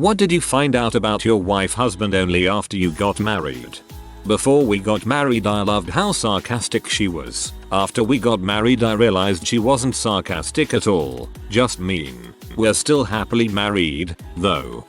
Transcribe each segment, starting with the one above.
What did you find out about your wife husband only after you got married? Before we got married I loved how sarcastic she was. After we got married I realized she wasn't sarcastic at all, just mean. We're still happily married, though.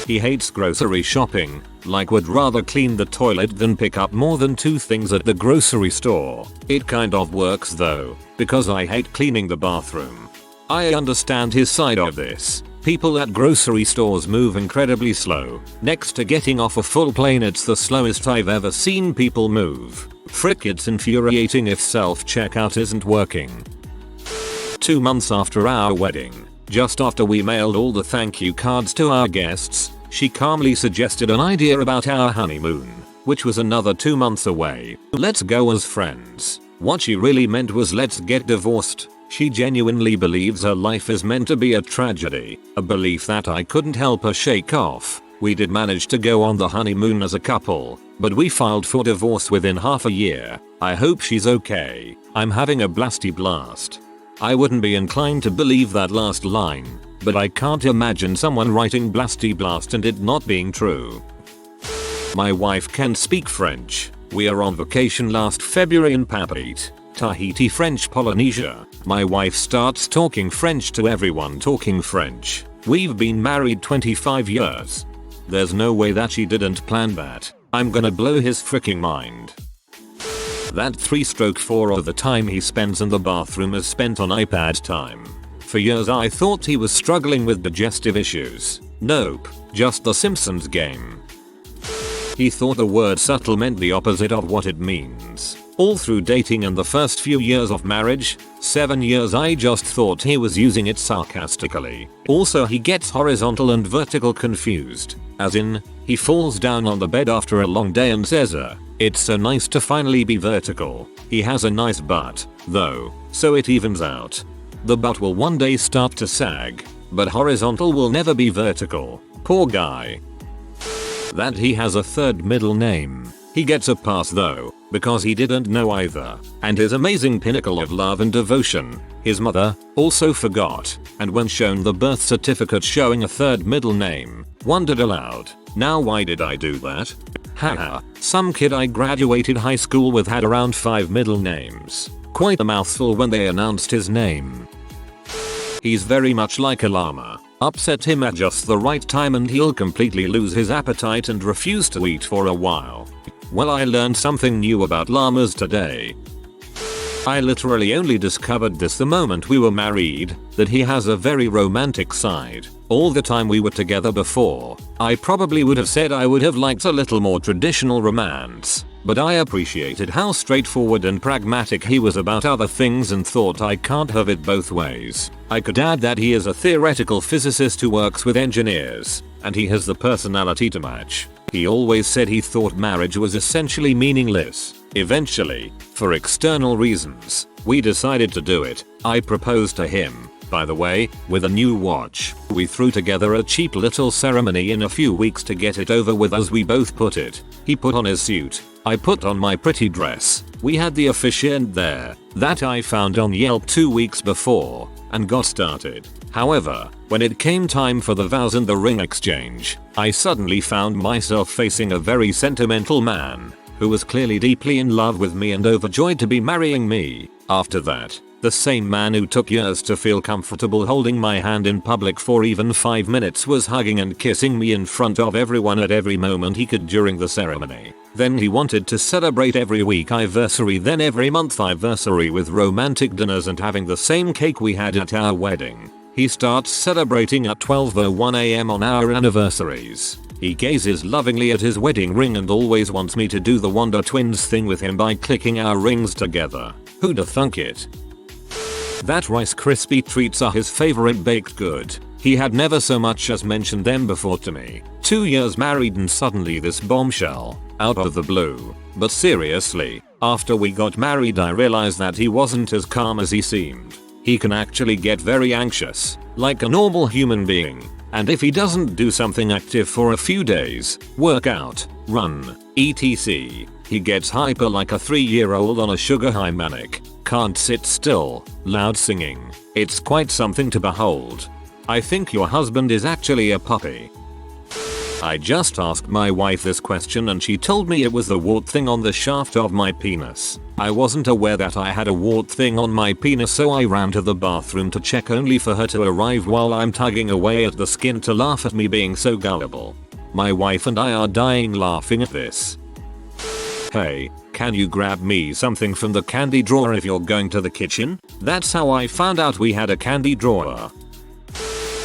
He hates grocery shopping, like would rather clean the toilet than pick up more than 2 things at the grocery store. It kind of works though, because I hate cleaning the bathroom. I understand his side of this. People at grocery stores move incredibly slow. Next to getting off a full plane, it's the slowest I've ever seen people move. Frick, it's infuriating if self-checkout isn't working. 2 months after our wedding, just after we mailed all the thank you cards to our guests, she calmly suggested an idea about our honeymoon, which was another 2 months away. Let's go as friends. What she really meant was let's get divorced. She genuinely believes her life is meant to be a tragedy, a belief that I couldn't help her shake off. We did manage to go on the honeymoon as a couple, but we filed for divorce within half a year. I hope she's okay. I'm having a blasty blast. I wouldn't be inclined to believe that last line, but I can't imagine someone writing blasty blast and it not being true. My wife can speak French. We are on vacation last February in Papeete, Tahiti, French Polynesia. My wife starts talking French to everyone talking French. We've been married 25 years. There's no way that she didn't plan that. I'm gonna blow his freaking mind. That 3/4 of the time he spends in the bathroom is spent on iPad time. For years I thought he was struggling with digestive issues. Nope, just the Simpsons game. He thought the word subtle meant the opposite of what it means. All through dating and the first few years of marriage, 7 years, I just thought he was using it sarcastically. Also, he gets horizontal and vertical confused. As in, he falls down on the bed after a long day and says, it's so nice to finally be vertical. He has a nice butt, though, so it evens out. The butt will one day start to sag, but horizontal will never be vertical. Poor guy. That he has a third middle name. He gets a pass though, because he didn't know either. And his amazing pinnacle of love and devotion, his mother, also forgot, and when shown the birth certificate showing a third middle name, wondered aloud, now why did I do that? Haha, some kid I graduated high school with had around 5 middle names. Quite a mouthful when they announced his name. He's very much like a llama. Upset him at just the right time and he'll completely lose his appetite and refuse to eat for a while. Well, I learned something new about llamas today. I literally only discovered this the moment we were married, that he has a very romantic side. All the time we were together before, I probably would have said I would have liked a little more traditional romance, but I appreciated how straightforward and pragmatic he was about other things and thought I can't have it both ways. I could add that he is a theoretical physicist who works with engineers, and he has the personality to match. He always said he thought marriage was essentially meaningless. Eventually, for external reasons, we decided to do it. I proposed to him, by the way, with a new watch. We threw together a cheap little ceremony in a few weeks to get it over with, as we both put it. He put on his suit. I put on my pretty dress. We had the officiant there, that I found on Yelp 2 weeks before, and got started. However, when it came time for the vows and the ring exchange, I suddenly found myself facing a very sentimental man, who was clearly deeply in love with me and overjoyed to be marrying me. After that, the same man who took years to feel comfortable holding my hand in public for even 5 minutes was hugging and kissing me in front of everyone at every moment he could during the ceremony. Then he wanted to celebrate every week anniversary, then every month anniversary with romantic dinners and having the same cake we had at our wedding. He starts celebrating at 12:01 AM on our anniversaries. He gazes lovingly at his wedding ring and always wants me to do the Wonder Twins thing with him by clicking our rings together. Who'da thunk it? That Rice Krispie treats are his favorite baked good. He had never so much as mentioned them before to me. 2 years married and suddenly this bombshell, out of the blue. But seriously, after we got married I realized that he wasn't as calm as he seemed. He can actually get very anxious, like a normal human being. And if he doesn't do something active for a few days, work out, run, etc., he gets hyper like a 3-year-old on a sugar high manic. Can't sit still, loud singing. It's quite something to behold. I think your husband is actually a puppy. I just asked my wife this question and she told me it was the wart thing on the shaft of my penis. I wasn't aware that I had a wart thing on my penis, so I ran to the bathroom to check, only for her to arrive while I'm tugging away at the skin to laugh at me being so gullible. My wife and I are dying laughing at this. Hey, can you grab me something from the candy drawer if you're going to the kitchen? That's how I found out we had a candy drawer.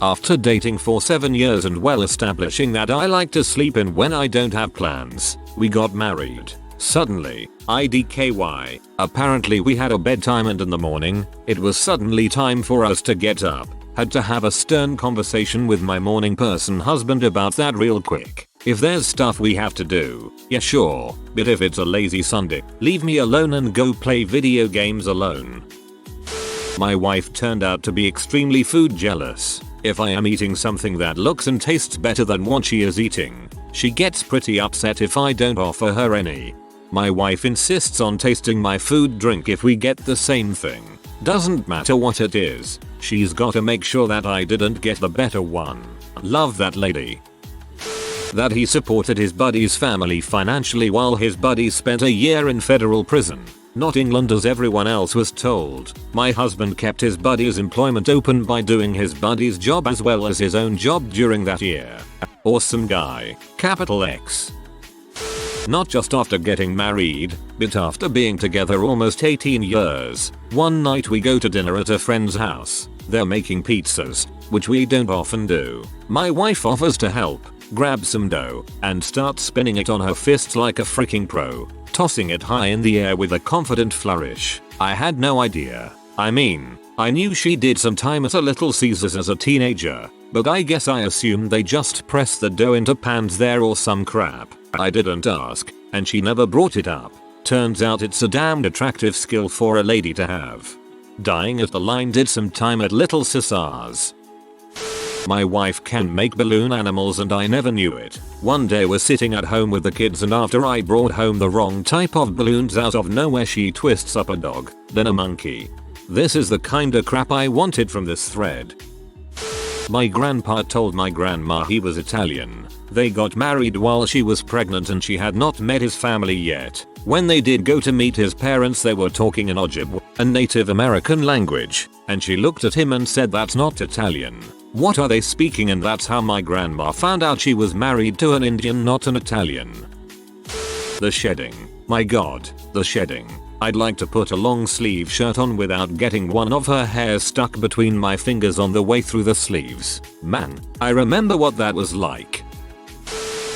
After dating for 7 years and well establishing that I like to sleep in when I don't have plans, we got married. Suddenly, IDKY, apparently we had a bedtime and in the morning, it was suddenly time for us to get up. Had to have a stern conversation with my morning person husband about that real quick. If there's stuff we have to do, yeah sure, but if it's a lazy Sunday, leave me alone and go play video games alone. My wife turned out to be extremely food jealous. If I am eating something that looks and tastes better than what she is eating, she gets pretty upset if I don't offer her any. My wife insists on tasting my food drink if we get the same thing. Doesn't matter what it is, she's gotta make sure that I didn't get the better one. Love that lady. That he supported his buddy's family financially while his buddy spent a year in federal prison. Not England as everyone else was told. My husband kept his buddy's employment open by doing his buddy's job as well as his own job during that year. Awesome guy. Capital X. Not just after getting married, but after being together almost 18 years. One night we go to dinner at a friend's house. They're making pizzas, which we don't often do. My wife offers to help, grabs some dough, and starts spinning it on her fists like a freaking pro, tossing it high in the air with a confident flourish. I had no idea. I mean, I knew she did some time at a Little Caesars as a teenager, but I guess I assumed they just press the dough into pans there or some crap. I didn't ask, and she never brought it up. Turns out it's a damned attractive skill for a lady to have. Dying at the line did some time at Little Caesars. My wife can make balloon animals and I never knew it. One day we're sitting at home with the kids and after I brought home the wrong type of balloons, out of nowhere she twists up a dog, then a monkey. This is the kinda crap I wanted from this thread. My grandpa told my grandma he was Italian. They got married while she was pregnant and she had not met his family yet. When they did go to meet his parents, they were talking in Ojibwe, a Native American language, and she looked at him and said, "That's not Italian. What are they speaking?" And that's how my grandma found out she was married to an Indian, not an Italian. The shedding. My god, the shedding. I'd like to put a long sleeve shirt on without getting one of her hairs stuck between my fingers on the way through the sleeves. Man, I remember what that was like.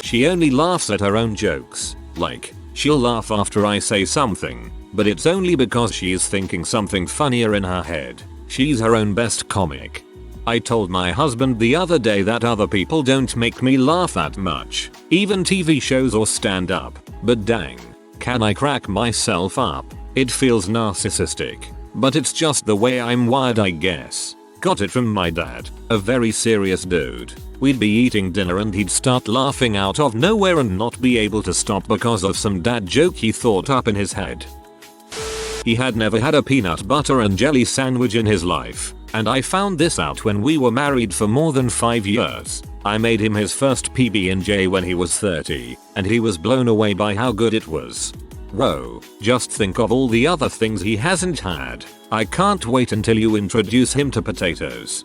She only laughs at her own jokes. Like, she'll laugh after I say something, but it's only because she is thinking something funnier in her head. She's her own best comic. I told my husband the other day that other people don't make me laugh that much, even TV shows or stand up, but dang, can I crack myself up? It feels narcissistic, but it's just the way I'm wired, I guess. Got it from my dad, a very serious dude. We'd be eating dinner and he'd start laughing out of nowhere and not be able to stop because of some dad joke he thought up in his head. He had never had a peanut butter and jelly sandwich in his life, and I found this out when we were married for more than 5 years. I made him his first PB&J when he was 30, and he was blown away by how good it was. Whoa, just think of all the other things he hasn't had. I can't wait until you introduce him to potatoes.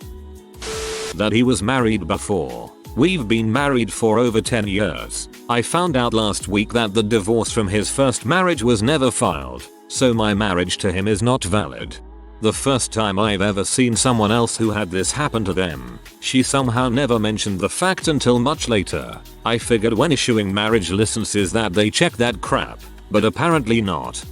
That he was married before. We've been married for over 10 years. I found out last week that the divorce from his first marriage was never filed, so my marriage to him is not valid. The first time I've ever seen someone else who had this happen to them. She somehow never mentioned the fact until much later. I figured when issuing marriage licenses that they check that crap, but apparently not.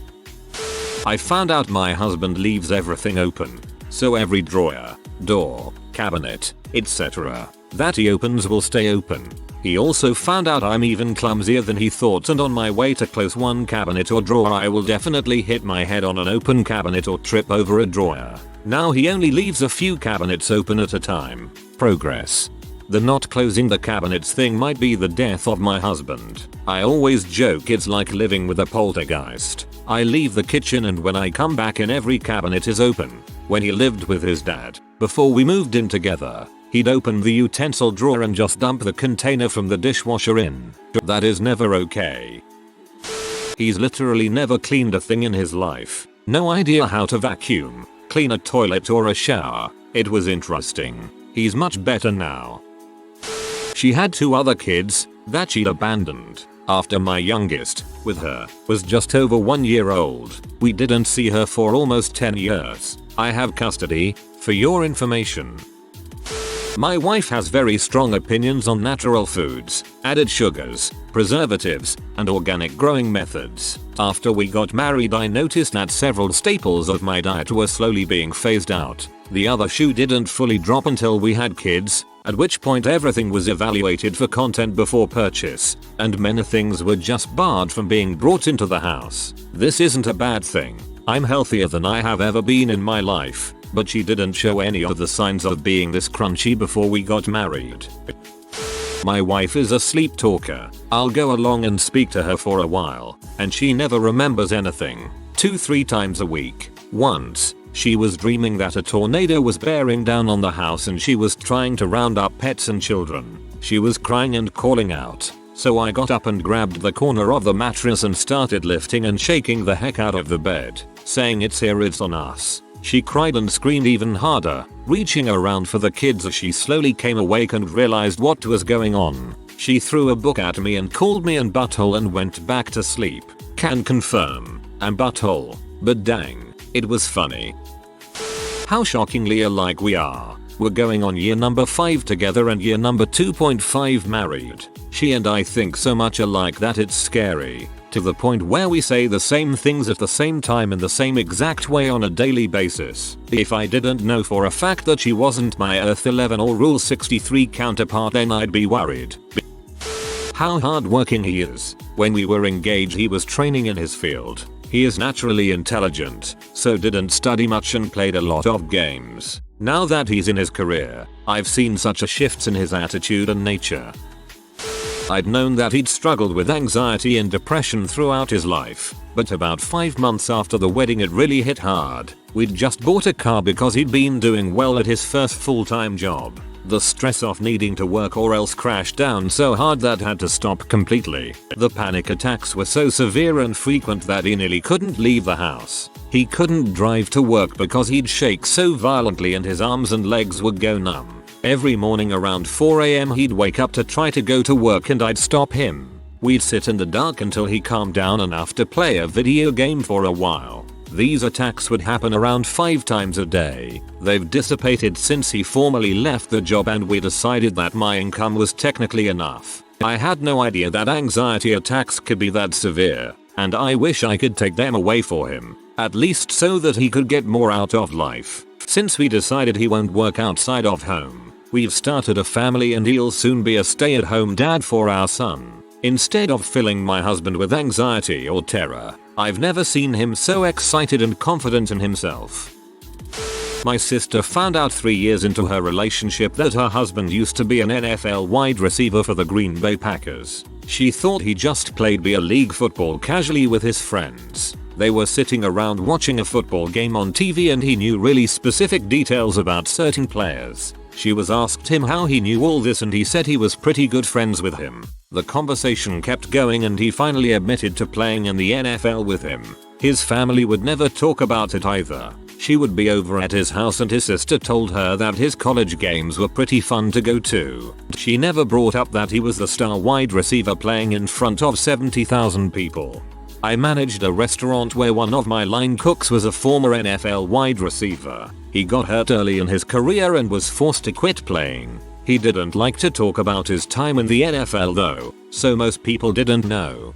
I found out my husband leaves everything open, so every drawer, door, cabinet, etc. that he opens will stay open. He also found out I'm even clumsier than he thought, and on my way to close one cabinet or drawer I will definitely hit my head on an open cabinet or trip over a drawer. Now he only leaves a few cabinets open at a time. Progress. The not closing the cabinets thing might be the death of my husband. I always joke it's like living with a poltergeist. I leave the kitchen and when I come back in every cabinet is open. When he lived with his dad, before we moved in together, He'd open the utensil drawer and just dump the container from the dishwasher in. That is never okay. He's literally never cleaned a thing in his life. No idea how to vacuum, clean a toilet or a shower. It was interesting. He's much better now. She had 2 other kids that she'd abandoned after my youngest, with her, was just over 1 year old. We didn't see her for almost 10 years. I have custody, for your information. My wife has very strong opinions on natural foods, added sugars, preservatives, and organic growing methods. After we got married, I noticed that several staples of my diet were slowly being phased out. The other shoe didn't fully drop until we had kids, at which point everything was evaluated for content before purchase, and many things were just barred from being brought into the house. This isn't a bad thing. I'm healthier than I have ever been in my life, but she didn't show any of the signs of being this crunchy before we got married. My wife is a sleep talker. I'll go along and speak to her for a while, and she never remembers anything. 2-3 times a week. Once, she was dreaming that a tornado was bearing down on the house and she was trying to round up pets and children. She was crying and calling out. So I got up and grabbed the corner of the mattress and started lifting and shaking the heck out of the bed, saying it's here, it's on us. She cried and screamed even harder, reaching around for the kids as she slowly came awake and realized what was going on. She threw a book at me and called me an butthole and went back to sleep. Can confirm, I'm butthole, but dang, it was funny. How shockingly alike we are. We're going on year number 5 together and year number 2.5 married. She and I think so much alike that it's scary. To the point where we say the same things at the same time in the same exact way on a daily basis. If I didn't know for a fact that she wasn't my Earth 11 or Rule 63 counterpart, then I'd be worried. How hardworking he is. When we were engaged, he was training in his field. He is naturally intelligent, so didn't study much and played a lot of games. Now that he's in his career, I've seen such a shift in his attitude and nature. I'd known that he'd struggled with anxiety and depression throughout his life, but about 5 months after the wedding it really hit hard. We'd just bought a car because he'd been doing well at his first full-time job. The stress of needing to work or else crashed down so hard that had to stop completely. The panic attacks were so severe and frequent that he nearly couldn't leave the house. He couldn't drive to work because he'd shake so violently and his arms and legs would go numb. Every morning around 4 AM he'd wake up to try to go to work and I'd stop him. We'd sit in the dark until he calmed down enough to play a video game for a while. These attacks would happen around 5 times a day. They've dissipated since he formally left the job and we decided that my income was technically enough. I had no idea that anxiety attacks could be that severe, and I wish I could take them away for him, at least so that he could get more out of life. Since we decided he won't work outside of home, we've started a family and he'll soon be a stay-at-home dad for our son. Instead of filling my husband with anxiety or terror, I've never seen him so excited and confident in himself. My sister found out 3 years into her relationship that her husband used to be an NFL wide receiver for the Green Bay Packers. She thought he just played beer league football casually with his friends. They were sitting around watching a football game on TV and he knew really specific details about certain players. She was asked him how he knew all this and he said he was pretty good friends with him. The conversation kept going and he finally admitted to playing in the NFL with him. His family would never talk about it either. She would be over at his house and his sister told her that his college games were pretty fun to go to. She never brought up that he was the star wide receiver playing in front of 70,000 people. I managed a restaurant where one of my line cooks was a former NFL wide receiver. He got hurt early in his career and was forced to quit playing. He didn't like to talk about his time in the NFL though, so most people didn't know.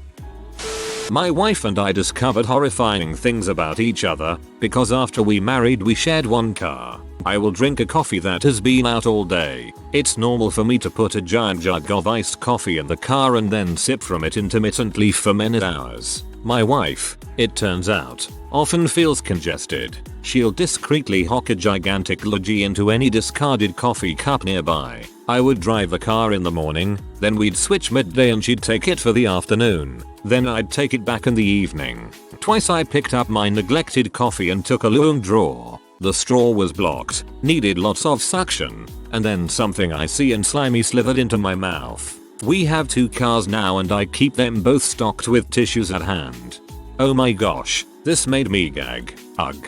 My wife and I discovered horrifying things about each other, because after we married we shared one car. I will drink a coffee that has been out all day. It's normal for me to put a giant jug of iced coffee in the car and then sip from it intermittently for many hours. My wife, it turns out, often feels congested. She'll discreetly hock a gigantic loogie into any discarded coffee cup nearby. I would drive the car in the morning, then we'd switch midday and she'd take it for the afternoon. Then I'd take it back in the evening. Twice I picked up my neglected coffee and took a long draw. The straw was blocked, needed lots of suction, and then something icy and slimy slithered into my mouth. We have 2 cars now and I keep them both stocked with tissues at hand. Oh my gosh, this made me gag. Ugh.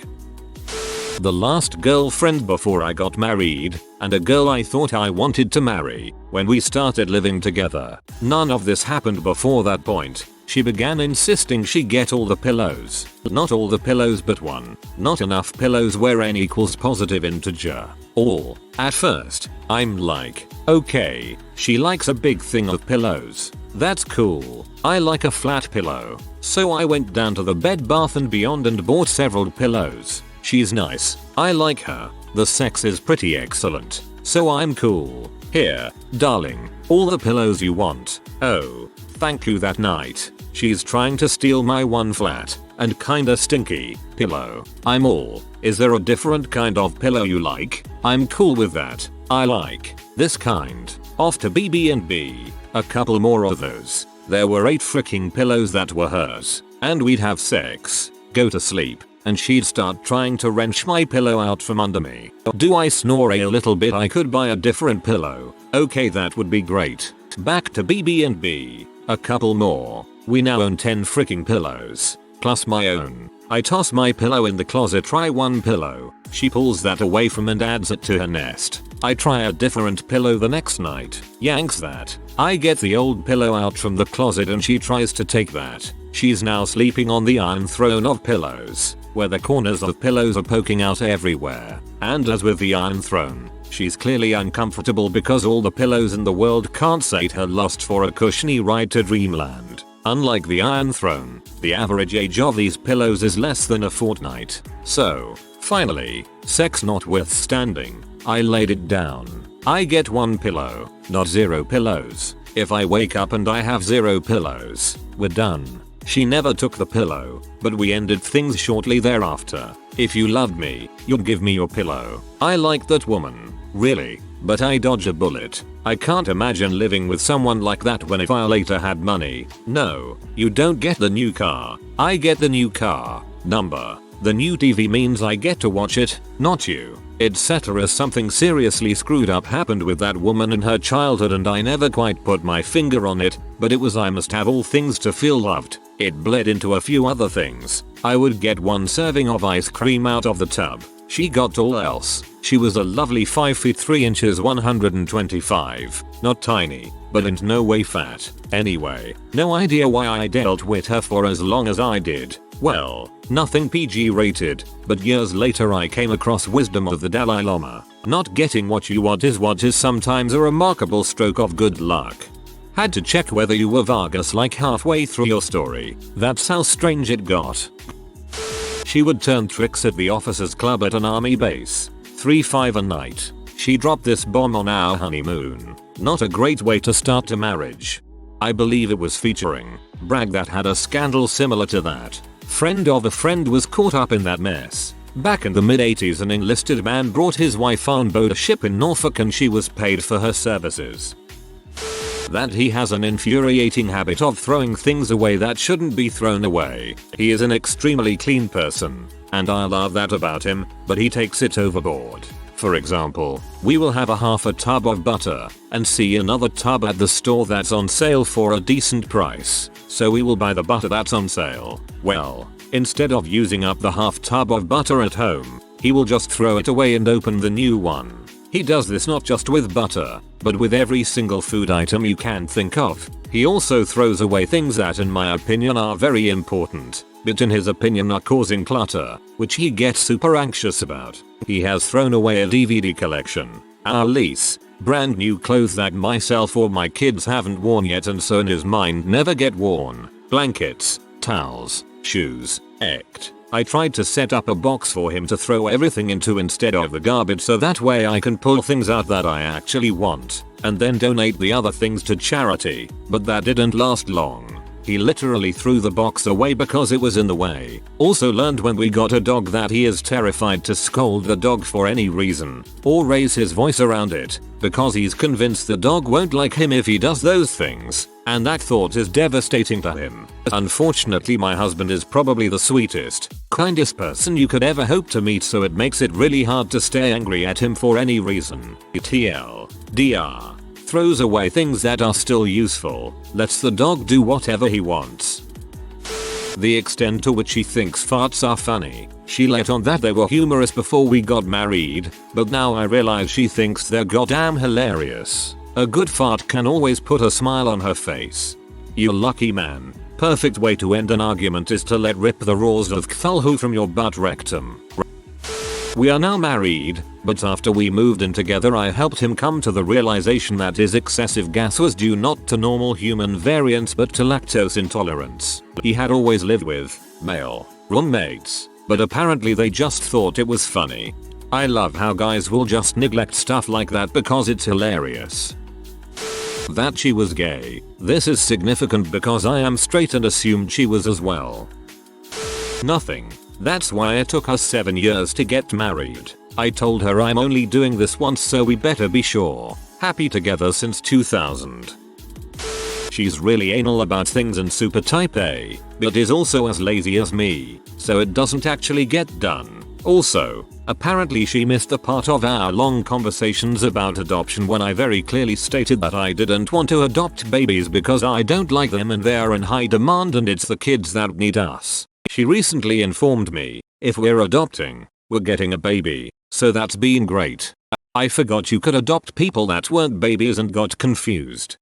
The last girlfriend before I got married, and a girl I thought I wanted to marry, when we started living together. None of this happened before that point. She began insisting she get all the pillows. Not all the pillows but one. Not enough pillows where n equals positive integer. All. At first, I'm like, okay, she likes a big thing of pillows. That's cool. I like a flat pillow. So I went down to the Bed Bath & Beyond and bought several pillows. She's nice. I like her. The sex is pretty excellent. So I'm cool. Here, darling, all the pillows you want. Oh, thank you that night. She's trying to steal my one flat and kinda stinky pillow. I'm all, is there a different kind of pillow you like? I'm cool with that. I like this kind. Off to BB&B. A couple more of those. There were 8 freaking pillows that were hers. And we'd have sex, go to sleep, and she'd start trying to wrench my pillow out from under me. Do I snore a little bit? I could buy a different pillow. Okay, that would be great. Back to BB&B. A couple more. We now own 10 freaking pillows. Plus my own. I toss my pillow in the closet, try one pillow. She pulls that away from and adds it to her nest. I try a different pillow the next night. Yanks that. I get the old pillow out from the closet and she tries to take that. She's now sleeping on the Iron Throne of pillows, where the corners of pillows are poking out everywhere. And as with the Iron Throne, she's clearly uncomfortable because all the pillows in the world can't sate her lust for a cushiony ride to dreamland. Unlike the Iron Throne, the average age of these pillows is less than a fortnight. So, finally, sex notwithstanding, I laid it down. I get 1 pillow, not 0 pillows. If I wake up and I have 0 pillows, we're done. She never took the pillow, but we ended things shortly thereafter. If you loved me, you'd give me your pillow. I like that woman, really, but I dodge a bullet. I can't imagine living with someone like that when if I later had money. No, you don't get the new car. I get the new car. Number. The new TV means I get to watch it, not you. Etc. Something seriously screwed up happened with that woman in her childhood and I never quite put my finger on it, but it was I must have all things to feel loved. It bled into a few other things. I would get 1 serving of ice cream out of the tub. She got all else. She was a lovely 5 feet 3 inches 125. Not tiny, but in no way fat. Anyway, no idea why I dealt with her for as long as I did. Well, nothing PG rated, but years later I came across wisdom of the Dalai Lama. Not getting what is sometimes a remarkable stroke of good luck. Had to check whether you were Vargas like halfway through your story. That's how strange it got. She would turn tricks at the officers club at an army base. 3-5 a night. She dropped this bomb on our honeymoon. Not a great way to start a marriage. I believe it was featuring Bragg that had a scandal similar to that. Friend of a friend was caught up in that mess. Back in the mid-80s an enlisted man brought his wife on board a ship in Norfolk and she was paid for her services. That he has an infuriating habit of throwing things away that shouldn't be thrown away. He is an extremely clean person, and I love that about him, but he takes it overboard. For example, we will have a half a tub of butter, and see another tub at the store that's on sale for a decent price. So we will buy the butter that's on sale. Well, instead of using up the half tub of butter at home, he will just throw it away and open the new one. He does this not just with butter, but with every single food item you can think of. He also throws away things that in my opinion are very important, but in his opinion are causing clutter, which he gets super anxious about. He has thrown away a DVD collection, our lease, brand new clothes that myself or my kids haven't worn yet and so in his mind never get worn, blankets, towels, shoes, ect. I tried to set up a box for him to throw everything into instead of the garbage so that way I can pull things out that I actually want, and then donate the other things to charity, but that didn't last long. He literally threw the box away because it was in the way. Also learned when we got a dog that he is terrified to scold the dog for any reason or raise his voice around it because he's convinced the dog won't like him if he does those things, and that thought is devastating to him. Unfortunately, my husband is probably the sweetest, kindest person you could ever hope to meet, so it makes it really hard to stay angry at him for any reason. TLDR. Throws away things that are still useful, lets the dog do whatever he wants. The extent to which she thinks farts are funny. She let on that they were humorous before we got married, but now I realize she thinks they're goddamn hilarious. A good fart can always put a smile on her face. You lucky man. Perfect way to end an argument is to let rip the roars of Cthulhu from your butt rectum. We are now married, but after we moved in together I helped him come to the realization that his excessive gas was due not to normal human variants but to lactose intolerance. He had always lived with male roommates, but apparently they just thought it was funny. I love how guys will just neglect stuff like that because it's hilarious. That she was gay. This is significant because I am straight and assumed she was as well. Nothing. That's why it took us 7 years to get married. I told her I'm only doing this once, so we better be sure. Happy together since 2000. She's really anal about things and super type A, but is also as lazy as me, so it doesn't actually get done. Also, apparently she missed a part of our long conversations about adoption when I very clearly stated that I didn't want to adopt babies because I don't like them and they're in high demand and it's the kids that need us. She recently informed me, if we're adopting, we're getting a baby, so that's been great. I forgot you could adopt people that weren't babies and got confused.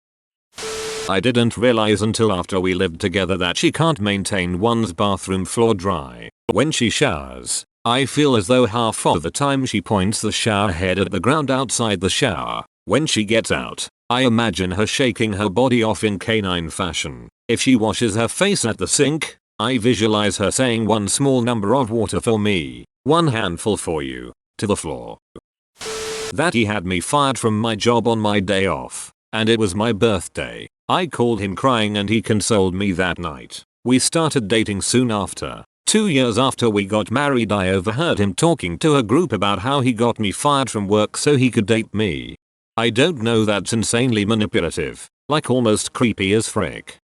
I didn't realize until after we lived together that she can't maintain one's bathroom floor dry. When she showers, I feel as though half of the time she points the shower head at the ground outside the shower. When she gets out, I imagine her shaking her body off in canine fashion. If she washes her face at the sink, I visualize her saying one small number of water for me, one handful for you, to the floor. That he had me fired from my job on my day off, and it was my birthday. I called him crying and he consoled me that night. We started dating soon after. 2 years after we got married, I overheard him talking to a group about how he got me fired from work so he could date me. I don't know, that's insanely manipulative, like almost creepy as frick.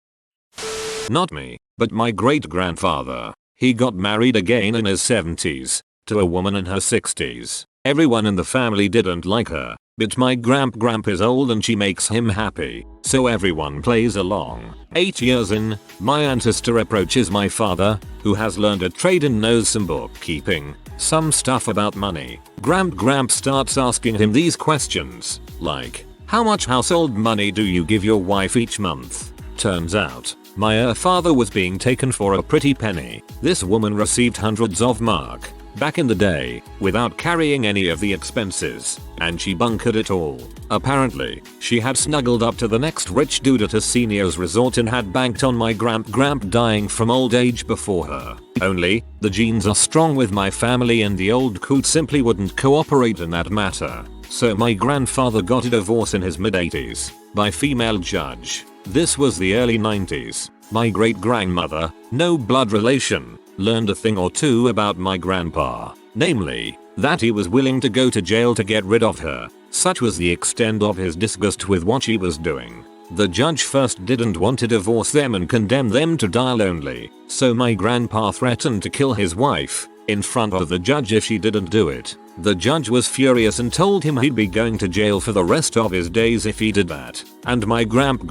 Not me, but my great-grandfather. He got married again in his 70s, to a woman in her 60s. Everyone in the family didn't like her, but my grandpa is old and she makes him happy, so everyone plays along. 8 years in, my ancestor approaches my father, who has learned a trade and knows some bookkeeping, some stuff about money. Gramp starts asking him these questions, like, how much household money do you give your wife each month? Turns out, my father was being taken for a pretty penny. This woman received hundreds of mark back in the day without carrying any of the expenses, and she bunkered it all. Apparently, she had snuggled up to the next rich dude at a seniors resort and had banked on my gramp dying from old age before her. Only, the genes are strong with my family and the old coot simply wouldn't cooperate in that matter. So my grandfather got a divorce in his mid-80s by female judge. This was the early 90s. My great-grandmother, no blood relation, learned a thing or two about my grandpa. Namely, that he was willing to go to jail to get rid of her. Such was the extent of his disgust with what she was doing. The judge first didn't want to divorce them and condemn them to die lonely, so my grandpa threatened to kill his wife in front of the judge if she didn't do it. The judge was furious and told him he'd be going to jail for the rest of his days if he did that. And my gramp,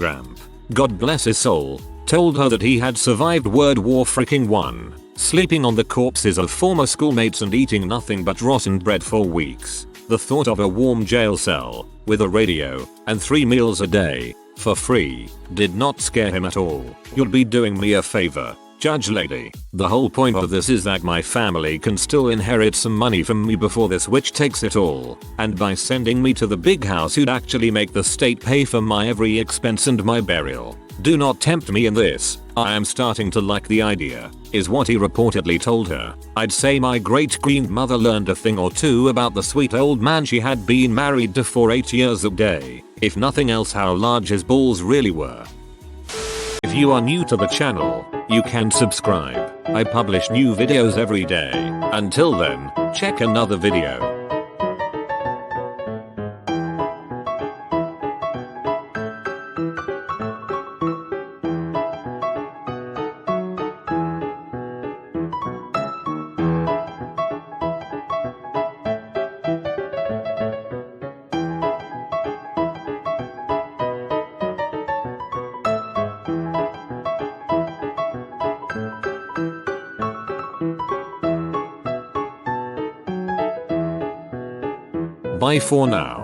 God bless his soul, told her that he had survived World War I, sleeping on the corpses of former schoolmates and eating nothing but rotten bread for weeks. The thought of a warm jail cell, with a radio, and 3 meals a day, for free, did not scare him at all. You'll be doing me a favor, Judge Lady. The whole point of this is that my family can still inherit some money from me before this witch takes it all, and by sending me to the big house you'd actually make the state pay for my every expense and my burial. Do not tempt me in this, I am starting to like the idea, is what he reportedly told her. I'd say my great-grandmother learned a thing or two about the sweet old man she had been married to for 8 years a day, if nothing else how large his balls really were. If you are new to the channel, you can subscribe. I publish new videos every day. Until then, check another video. Bye for now.